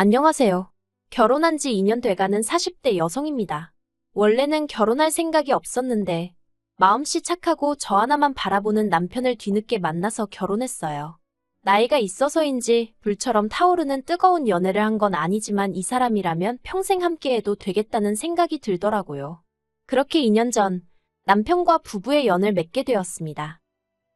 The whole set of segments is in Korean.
안녕하세요. 결혼한 지 2년 돼가는 40대 여성입니다. 원래는 결혼할 생각이 없었는데 마음씨 착하고 저 하나만 바라보는 남편을 뒤늦게 만나서 결혼했어요. 나이가 있어서인지 불처럼 타오르는 뜨거운 연애를 한 건 아니지만 이 사람이라면 평생 함께해도 되겠다는 생각이 들더라고요. 그렇게 2년 전 남편과 부부의 연을 맺게 되었습니다.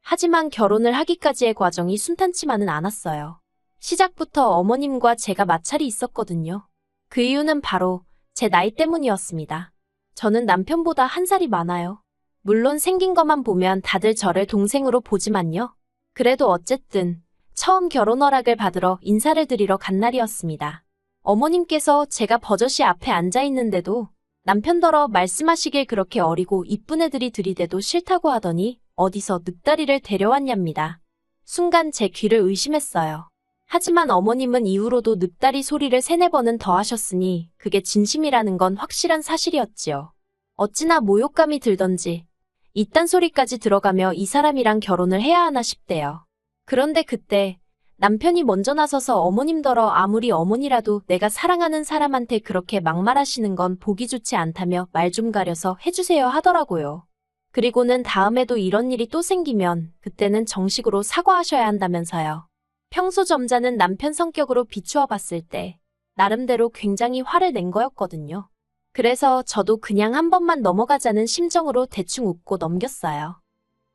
하지만 결혼을 하기까지의 과정이 순탄치만은 않았어요. 시작부터 어머님과 제가 마찰이 있었거든요. 그 이유는 바로 제 나이 때문이었습니다. 저는 남편보다 한 살이 많아요. 물론 생긴 것만 보면 다들 저를 동생으로 보지만요. 그래도 어쨌든 처음 결혼 허락을 받으러 인사를 드리러 간 날이었습니다. 어머님께서 제가 버젓이 앞에 앉아 있는데도 남편더러 말씀하시길 그렇게 어리고 이쁜 애들이 들이대도 싫다고 하더니 어디서 늑다리를 데려왔냐입니다. 순간 제 귀를 의심했어요. 하지만 어머님은 이후로도 늑다리 소리를 3-4번은 더 하셨으니 그게 진심이라는 건 확실한 사실이었지요. 어찌나 모욕감이 들던지 이딴 소리까지 들어가며 이 사람이랑 결혼을 해야 하나 싶대요. 그런데 그때 남편이 먼저 나서서 어머님더러 아무리 어머니라도 내가 사랑하는 사람한테 그렇게 막말하시는 건 보기 좋지 않다며 말 좀 가려서 해주세요 하더라고요. 그리고는 다음에도 이런 일이 또 생기면 그때는 정식으로 사과하셔야 한다면서요. 평소 점잖은 남편 성격으로 비추어 봤을 때 나름대로 굉장히 화를 낸 거였거든요. 그래서 저도 그냥 한 번만 넘어가자는 심정으로 대충 웃고 넘겼어요.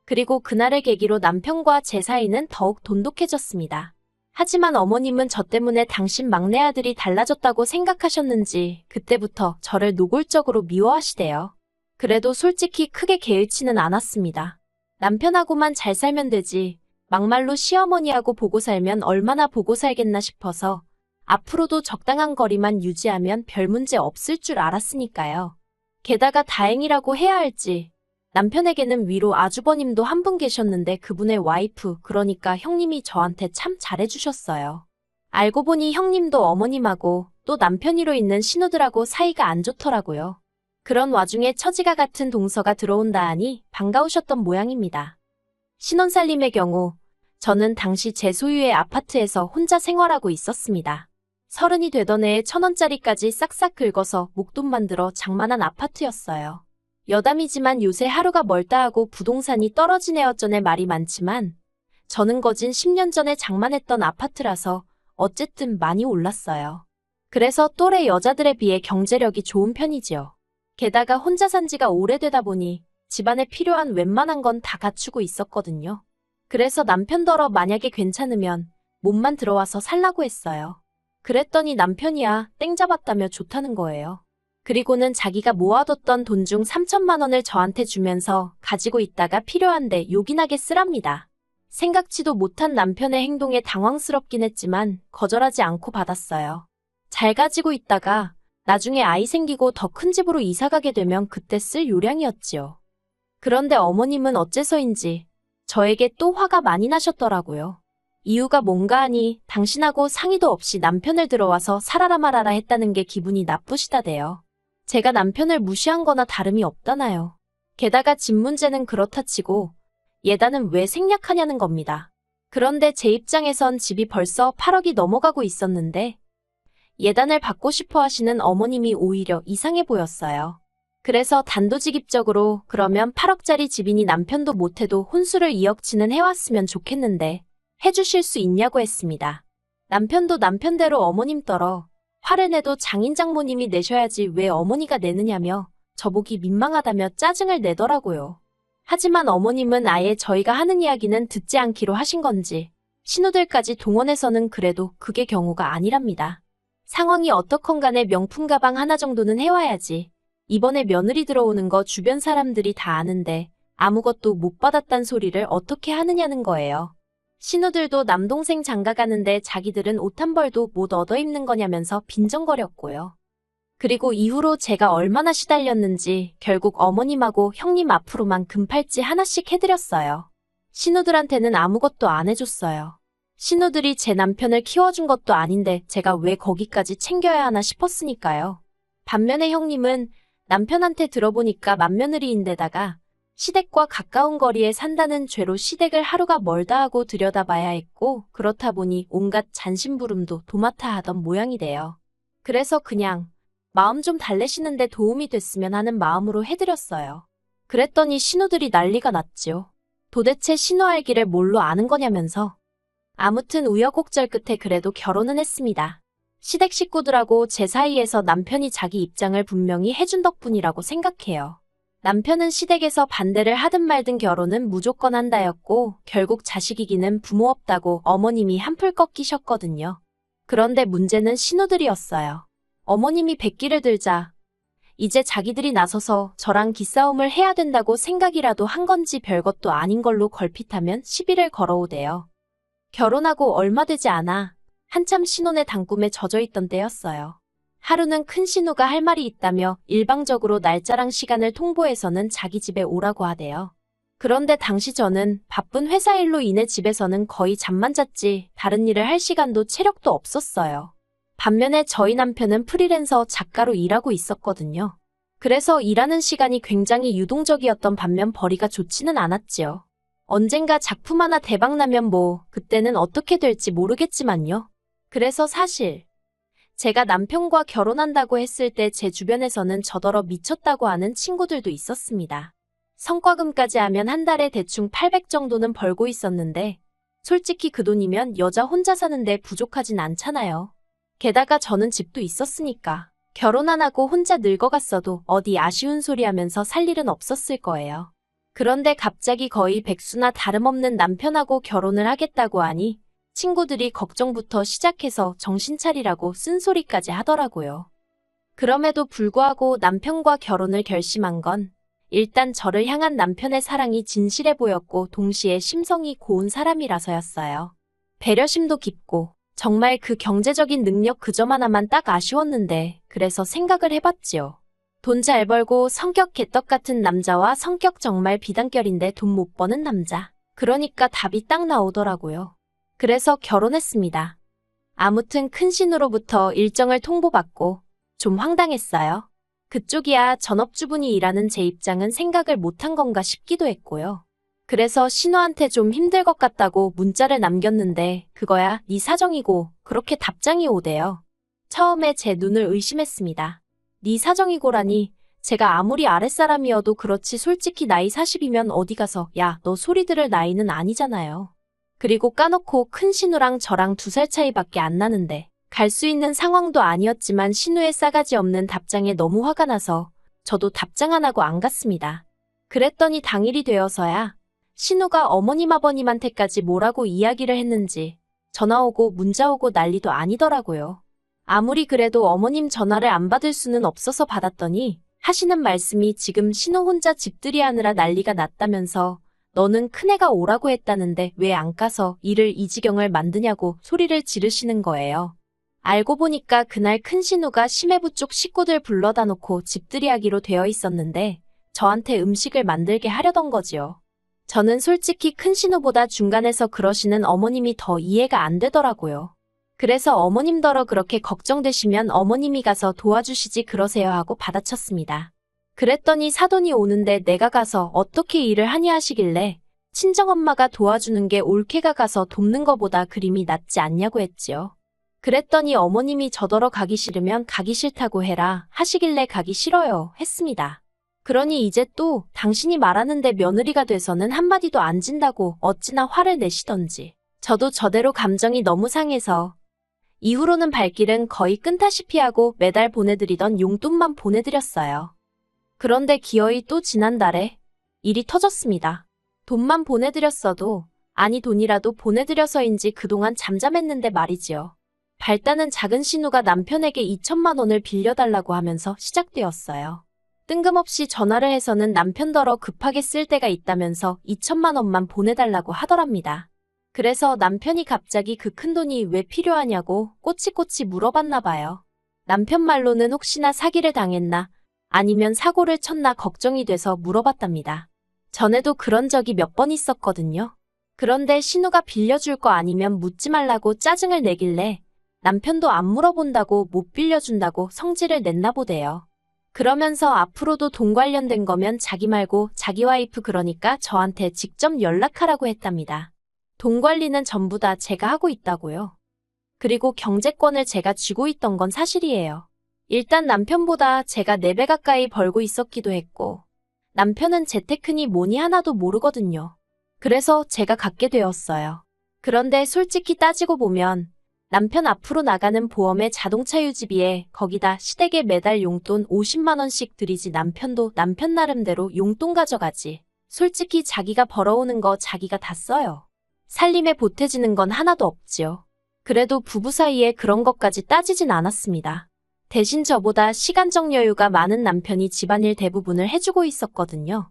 그리고 그날을 계기로 남편과 제 사이는 더욱 돈독해졌습니다. 하지만 어머님은 저 때문에 당신 막내 아들이 달라졌다고 생각하셨는지 그때부터 저를 노골적으로 미워하시대요. 그래도 솔직히 크게 개의치는 않았습니다. 남편하고만 잘 살면 되지 막말로 시어머니하고 보고 살면 얼마나 보고 살겠나 싶어서 앞으로도 적당한 거리만 유지하면 별 문제 없을 줄 알았으니까요. 게다가 다행이라고 해야 할지 남편에게는 위로 아주버님도 한 분 계셨는데 그분의 와이프 그러니까 형님이 저한테 참 잘해주셨어요. 알고 보니 형님도 어머님하고 또 남편이로 있는 신우들하고 사이가 안 좋더라고요. 그런 와중에 처지가 같은 동서가 들어온다 하니 반가우셨던 모양입니다. 신혼살림의 경우 저는 당시 제 소유의 아파트에서 혼자 생활하고 있었습니다. 30이 되던 해에 1,000원짜리까지 싹싹 긁어서 목돈만 들어 장만한 아파트였어요. 여담이지만 요새 하루가 멀다 하고 부동산이 떨어진 애 어쩌네 말이 많지만 저는 거진 10년 전에 장만했던 아파트라서 어쨌든 많이 올랐어요. 그래서 또래 여자들에 비해 경제력이 좋은 편이지요. 게다가 혼자 산 지가 오래되다 보니 집안에 필요한 웬만한 건 다 갖추고 있었거든요. 그래서 남편더러 만약에 괜찮으면 몸만 들어와서 살라고 했어요. 그랬더니 남편이야 땡 잡았다며 좋다는 거예요. 그리고는 자기가 모아뒀던 돈 중 3천만 원을 저한테 주면서 가지고 있다가 필요한데 요긴하게 쓰랍니다. 생각지도 못한 남편의 행동에 당황스럽긴 했지만 거절하지 않고 받았어요. 잘 가지고 있다가 나중에 아이 생기고 더 큰 집으로 이사가게 되면 그때 쓸 요량이었지요. 그런데 어머님은 어째서인지 저에게 또 화가 많이 나셨더라고요. 이유가 뭔가 하니 당신하고 상의도 없이 남편을 들어와서 살아라 말아라 했다는 게 기분이 나쁘시다대요. 제가 남편을 무시한 거나 다름이 없다나요. 게다가 집 문제는 그렇다 치고 예단은 왜 생략하냐는 겁니다. 그런데 제 입장에선 집이 벌써 8억이 넘어가고 있었는데 예단을 받고 싶어 하시는 어머님이 오히려 이상해 보였어요. 그래서 단도직입적으로 그러면 8억짜리 집이니 남편도 못해도 혼수를 2억치는 해왔으면 좋겠는데 해주실 수 있냐고 했습니다. 남편도 남편대로 어머님 떨어 화를 내도 장인 장모님이 내셔야지 왜 어머니가 내느냐며 저보기 민망하다며 짜증을 내더라고요. 하지만 어머님은 아예 저희가 하는 이야기는 듣지 않기로 하신 건지 신우들까지 동원해서는 그래도 그게 경우가 아니랍니다. 상황이 어떻건 간에 명품 가방 하나 정도는 해와야지. 이번에 며느리 들어오는 거 주변 사람들이 다 아는데 아무것도 못 받았단 소리를 어떻게 하느냐는 거예요. 신우들도 남동생 장가 가는데 자기들은 옷 한 벌도 못 얻어 입는 거냐면서 빈정거렸고요. 그리고 이후로 제가 얼마나 시달렸는지 결국 어머님하고 형님 앞으로만 금팔찌 하나씩 해드렸어요. 신우들한테는 아무것도 안 해줬어요. 신우들이 제 남편을 키워준 것도 아닌데 제가 왜 거기까지 챙겨야 하나 싶었으니까요. 반면에 형님은 남편한테 들어보니까 맏며느리인데다가 시댁과 가까운 거리에 산다는 죄로 시댁을 하루가 멀다 하고 들여다봐야 했고, 그렇다 보니 온갖 잔심부름도 도맡아 하던 모양이 돼요. 그래서 그냥 마음 좀 달래시는데 도움이 됐으면 하는 마음으로 해드렸어요. 그랬더니 신우들이 난리가 났지요. 도대체 신우 알기를 뭘로 아는 거냐면서. 아무튼 우여곡절 끝에 그래도 결혼은 했습니다. 시댁 식구들하고 제 사이에서 남편이 자기 입장을 분명히 해준 덕분이라고 생각해요. 남편은 시댁에서 반대를 하든 말든 결혼은 무조건 한다였고, 결국 자식이기는 부모 없다고 어머님이 한풀 꺾이셨거든요. 그런데 문제는 신우들이었어요. 어머님이 백기를 들자 이제 자기들이 나서서 저랑 기싸움을 해야 된다고 생각이라도 한 건지 별것도 아닌 걸로 걸핏하면 시비를 걸어오대요. 결혼하고 얼마 되지 않아 한참 신혼의 단꿈에 젖어있던 때였어요. 하루는 큰 신우가 할 말이 있다며 일방적으로 날짜랑 시간을 통보해서는 자기 집에 오라고 하대요. 그런데 당시 저는 바쁜 회사 일로 인해 집에서는 거의 잠만 잤지 다른 일을 할 시간도 체력도 없었어요. 반면에 저희 남편은 프리랜서 작가로 일하고 있었거든요. 그래서 일하는 시간이 굉장히 유동적이었던 반면 벌이가 좋지는 않았지요. 언젠가 작품 하나 대박나면 뭐 그때는 어떻게 될지 모르겠지만요. 그래서 사실 제가 남편과 결혼한다고 했을 때 제 주변에서는 저더러 미쳤다고 하는 친구들도 있었습니다. 성과금까지 하면 한 달에 대충 800 정도는 벌고 있었는데 솔직히 그 돈이면 여자 혼자 사는데 부족하진 않잖아요. 게다가 저는 집도 있었으니까 결혼 안 하고 혼자 늙어갔어도 어디 아쉬운 소리 하면서 살 일은 없었을 거예요. 그런데 갑자기 거의 백수나 다름없는 남편하고 결혼을 하겠다고 하니 친구들이 걱정부터 시작해서 정신 차리라고 쓴소리까지 하더라고요. 그럼에도 불구하고 남편과 결혼을 결심한 건 일단 저를 향한 남편의 사랑이 진실해 보였고 동시에 심성이 고운 사람이라서였어요. 배려심도 깊고 정말 그 경제적인 능력 그 점 하나만 딱 아쉬웠는데 그래서 생각을 해봤지요. 돈 잘 벌고 성격 개떡 같은 남자와 성격 정말 비단결인데 돈 못 버는 남자. 그러니까 답이 딱 나오더라고요. 그래서 결혼했습니다. 아무튼 큰 신우로부터 일정을 통보받고 좀 황당했어요. 그쪽이야 전업주분이 일하는 제 입장은 생각을 못한 건가 싶기도 했고요. 그래서 신우한테 좀 힘들 것 같다고 문자를 남겼는데 그거야 네 사정이고 그렇게 답장이 오대요. 처음에 제 눈을 의심했습니다. 네 사정이고라니 제가 아무리 아랫사람이어도 그렇지 솔직히 나이 40이면 어디 가서 야, 너 소리 들을 나이는 아니잖아요. 그리고 까놓고 큰 신우랑 저랑 2살 차이밖에 안 나는데 갈 수 있는 상황도 아니었지만 신우의 싸가지 없는 답장에 너무 화가 나서 저도 답장 안 하고 안 갔습니다. 그랬더니 당일이 되어서야 신우가 어머님 아버님한테까지 뭐라고 이야기를 했는지 전화 오고 문자 오고 난리도 아니더라고요. 아무리 그래도 어머님 전화를 안 받을 수는 없어서 받았더니 하시는 말씀이 지금 신우 혼자 집들이 하느라 난리가 났다면서 너는 큰애가 오라고 했다는데 왜 안 가서 일을 이 지경을 만드냐고 소리를 지르시는 거예요. 알고 보니까 그날 큰 신우가 심해부 쪽 식구들 불러다 놓고 집들이 하기로 되어 있었는데 저한테 음식을 만들게 하려던 거지요. 저는 솔직히 큰 신우보다 중간에서 그러시는 어머님이 더 이해가 안 되더라고요. 그래서 어머님더러 그렇게 걱정되시면 어머님이 가서 도와주시지 그러세요 하고 받아쳤습니다. 그랬더니 사돈이 오는데 내가 가서 어떻게 일을 하니 하시길래 친정엄마가 도와주는 게 올케가 가서 돕는 거보다 그림이 낫지 않냐고 했지요. 그랬더니 어머님이 저더러 가기 싫으면 가기 싫다고 해라 하시길래 가기 싫어요 했습니다. 그러니 이제 또 당신이 말하는데 며느리가 돼서는 한마디도 안 진다고 어찌나 화를 내시던지. 저도 저대로 감정이 너무 상해서 이후로는 발길은 거의 끊다시피 하고 매달 보내드리던 용돈만 보내드렸어요. 그런데 기어이 또 지난달에 일이 터졌습니다. 돈만 보내드렸어도 아니 돈이라도 보내드려서인지 그동안 잠잠했는데 말이지요. 발단은 작은 신우가 남편에게 2천만 원을 빌려달라고 하면서 시작되었어요. 뜬금없이 전화를 해서는 남편더러 급하게 쓸 때가 있다면서 2천만 원만 보내달라고 하더랍니다. 그래서 남편이 갑자기 그 큰 돈이 왜 필요하냐고 꼬치꼬치 물어봤나 봐요. 남편 말로는 혹시나 사기를 당했나 아니면 사고를 쳤나 걱정이 돼서 물어봤답니다. 전에도 그런 적이 몇 번 있었거든요. 그런데 신우가 빌려줄 거 아니면 묻지 말라고 짜증을 내길래 남편도 안 물어본다고 못 빌려준다고 성질을 냈나 보대요. 그러면서 앞으로도 돈 관련된 거면 자기 말고 자기 와이프 그러니까 저한테 직접 연락하라고 했답니다. 돈 관리는 전부 다 제가 하고 있다고요. 그리고 경제권을 제가 쥐고 있던 건 사실이에요. 일단 남편보다 제가 4배 가까이 벌고 있었기도 했고 남편은 재테크니 뭐니 하나도 모르거든요. 그래서 제가 갖게 되었어요. 그런데 솔직히 따지고 보면 남편 앞으로 나가는 보험에 자동차 유지비에 거기다 시댁에 매달 용돈 50만 원씩 들이지 남편도 남편 나름대로 용돈 가져가지. 솔직히 자기가 벌어오는 거 자기가 다 써요. 살림에 보태지는 건 하나도 없지요. 그래도 부부 사이에 그런 것까지 따지진 않았습니다. 대신 저보다 시간적 여유가 많은 남편이 집안일 대부분을 해주고 있었거든요.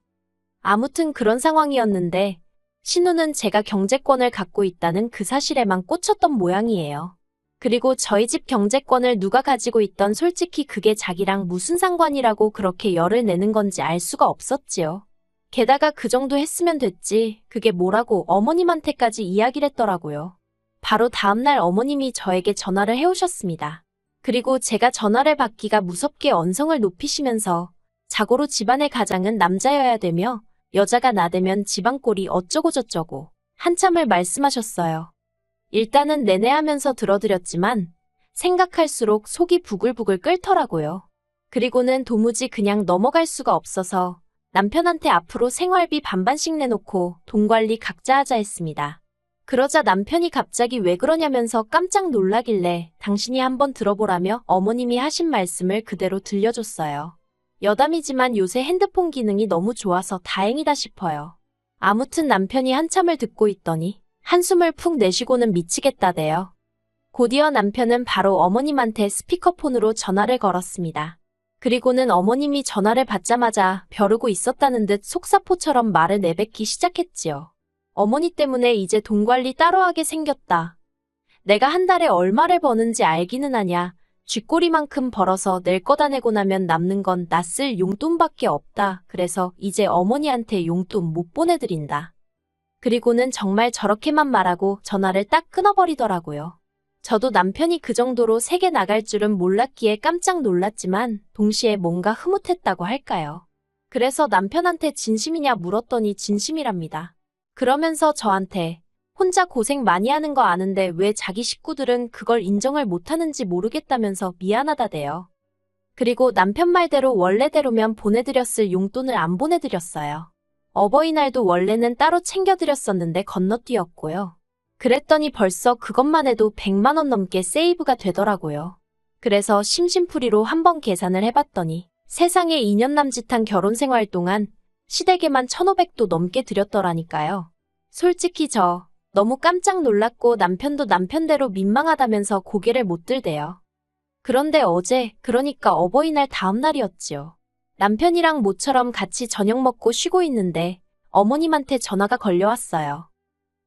아무튼 그런 상황이었는데 신우는 제가 경제권을 갖고 있다는 그 사실에만 꽂혔던 모양이에요. 그리고 저희 집 경제권을 누가 가지고 있던 솔직히 그게 자기랑 무슨 상관이라고 그렇게 열을 내는 건지 알 수가 없었지요. 게다가 그 정도 했으면 됐지 그게 뭐라고 어머님한테까지 이야기를 했더라고요. 바로 다음날 어머님이 저에게 전화를 해오셨습니다. 그리고 제가 전화를 받기가 무섭게 언성을 높이시면서 자고로 집안의 가장은 남자여야 되며 여자가 나대면 집안 꼴이 어쩌고 저쩌고 한참을 말씀하셨어요. 일단은 내내 하면서 들어드렸지만 생각할수록 속이 부글부글 끓더라고요. 그리고는 도무지 그냥 넘어갈 수가 없어서 남편한테 앞으로 생활비 반반씩 내놓고 돈 관리 각자 하자 했습니다. 그러자 남편이 갑자기 왜 그러냐면서 깜짝 놀라길래 당신이 한번 들어보라며 어머님이 하신 말씀을 그대로 들려줬어요. 여담이지만 요새 핸드폰 기능이 너무 좋아서 다행이다 싶어요. 아무튼 남편이 한참을 듣고 있더니 한숨을 푹 내쉬고는 미치겠다대요. 곧이어 남편은 바로 어머님한테 스피커폰으로 전화를 걸었습니다. 그리고는 어머님이 전화를 받자마자 벼르고 있었다는 듯 속사포처럼 말을 내뱉기 시작했지요. 어머니 때문에 이제 돈 관리 따로 하게 생겼다. 내가 한 달에 얼마를 버는지 알기는 하냐. 쥐꼬리만큼 벌어서 낼 거다 내고 나면 남는 건 나 쓸 용돈밖에 없다. 그래서 이제 어머니한테 용돈 못 보내드린다. 그리고는 정말 저렇게만 말하고 전화를 딱 끊어버리더라고요. 저도 남편이 그 정도로 세게 나갈 줄은 몰랐기에 깜짝 놀랐지만 동시에 뭔가 흐뭇했다고 할까요. 그래서 남편한테 진심이냐 물었더니 진심이랍니다. 그러면서 저한테 혼자 고생 많이 하는 거 아는데 왜 자기 식구들은 그걸 인정을 못하는지 모르겠다면서 미안하다대요. 그리고 남편 말대로 원래대로면 보내드렸을 용돈을 안 보내드렸어요. 어버이날도 원래는 따로 챙겨드렸었는데 건너뛰었고요. 그랬더니 벌써 그것만 해도 100만 원 넘게 세이브가 되더라고요. 그래서 심심풀이로 한번 계산을 해봤더니 세상에 2년 남짓한 결혼 생활 동안 시댁에만 1,500도 넘게 드렸더라니까요. 솔직히 저 너무 깜짝 놀랐고 남편도 남편대로 민망하다면서 고개를 못 들대요. 그런데 어제 그러니까 어버이날 다음 날이었지요. 남편이랑 모처럼 같이 저녁 먹고 쉬고 있는데 어머님한테 전화가 걸려왔어요.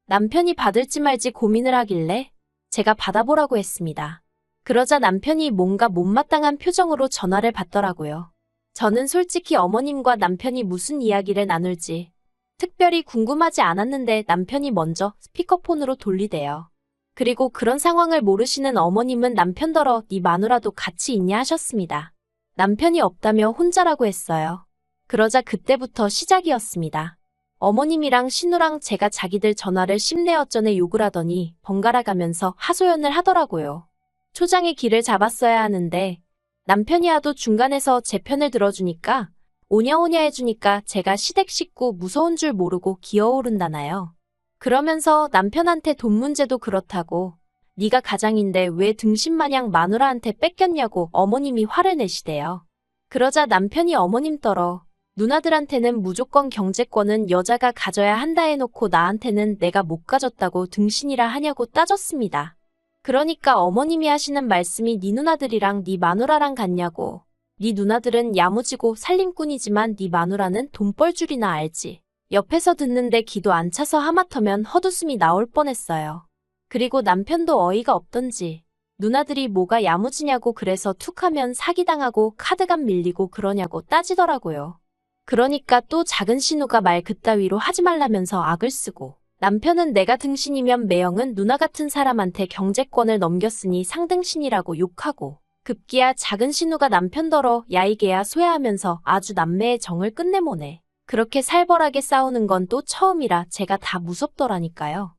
남편이 받을지 말지 고민을 하길래 제가 받아보라고 했습니다. 그러자 남편이 뭔가 못마땅한 표정으로 전화를 받더라고요. 저는 솔직히 어머님과 남편이 무슨 이야기를 나눌지 특별히 궁금하지 않았는데 남편이 먼저 스피커폰으로 돌리대요. 그리고 그런 상황을 모르시는 어머님은 남편더러 네 마누라도 같이 있냐 하셨습니다. 남편이 없다며 혼자라고 했어요. 그러자 그때부터 시작이었습니다. 어머님이랑 신우랑 제가 자기들 전화를 심내어전에 욕을 하더니 번갈아 가면서 하소연을 하더라고요. 초장의 길을 잡았어야 하는데 남편이 하도 중간에서 제 편을 들어주니까 오냐오냐 해주니까 제가 시댁 식구 무서운 줄 모르고 기어오른다나요. 그러면서 남편한테 돈 문제도 그렇다고 네가 가장인데 왜 등신마냥 마누라한테 뺏겼냐고 어머님이 화를 내시대요. 그러자 남편이 어머님 떨어 누나들한테는 무조건 경제권은 여자가 가져야 한다 해놓고 나한테는 내가 못 가졌다고 등신이라 하냐고 따졌습니다. 그러니까 어머님이 하시는 말씀이 네 누나들이랑 네 마누라랑 같냐고. 네 누나들은 야무지고 살림꾼이지만 네 마누라는 돈 벌 줄이나 알지. 옆에서 듣는데 기도 안 차서 하마터면 헛웃음이 나올 뻔했어요. 그리고 남편도 어이가 없던지 누나들이 뭐가 야무지냐고 그래서 툭하면 사기당하고 카드값 밀리고 그러냐고 따지더라고요. 그러니까 또 작은 신우가 말 그따위로 하지 말라면서 악을 쓰고 남편은 내가 등신이면 매형은 누나 같은 사람한테 경제권을 넘겼으니 상등신이라고 욕하고 급기야 작은 신우가 남편더러 야이개야 소야하면서 아주 남매의 정을 끝내모네. 그렇게 살벌하게 싸우는 건 또 처음이라 제가 다 무섭더라니까요.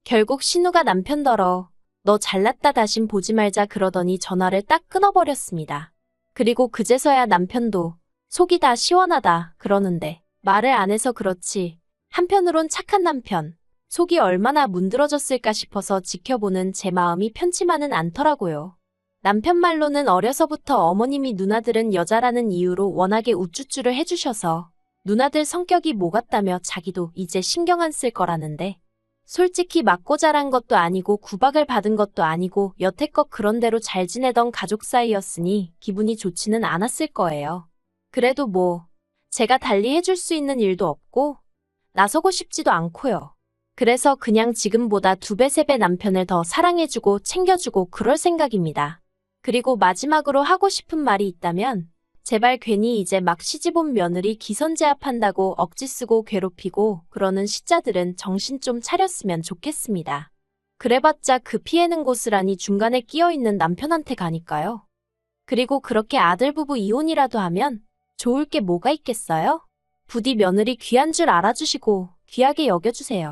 결국 신우가 남편더러 너 잘났다 다신 보지 말자 그러더니 전화를 딱 끊어버렸습니다. 그리고 그제서야 남편도 속이 다 시원하다 그러는데 말을 안 해서 그렇지 한편으론 착한 남편 속이 얼마나 문드러졌을까 싶어서 지켜보는 제 마음이 편치만은 않더라고요. 남편 말로는 어려서부터 어머님이 누나들은 여자라는 이유로 워낙에 우쭈쭈를 해주셔서 누나들 성격이 뭐 같다며 자기도 이제 신경 안 쓸 거라는데 솔직히 맞고 자란 것도 아니고 구박을 받은 것도 아니고 여태껏 그런 대로 잘 지내던 가족 사이였으니 기분이 좋지는 않았을 거예요. 그래도 뭐 제가 달리 해줄 수 있는 일도 없고 나서고 싶지도 않고요. 그래서 그냥 지금보다 2배, 3배 남편을 더 사랑해주고 챙겨주고 그럴 생각입니다. 그리고 마지막으로 하고 싶은 말이 있다면 제발 괜히 이제 막 시집온 며느리 기선제압한다고 억지 쓰고 괴롭히고 그러는 시자들은 정신 좀 차렸으면 좋겠습니다. 그래봤자 그 피해는 고스란히 중간에 끼어있는 남편한테 가니까요. 그리고 그렇게 아들 부부 이혼이라도 하면 좋을 게 뭐가 있겠어요? 부디 며느리 귀한 줄 알아주시고 귀하게 여겨주세요.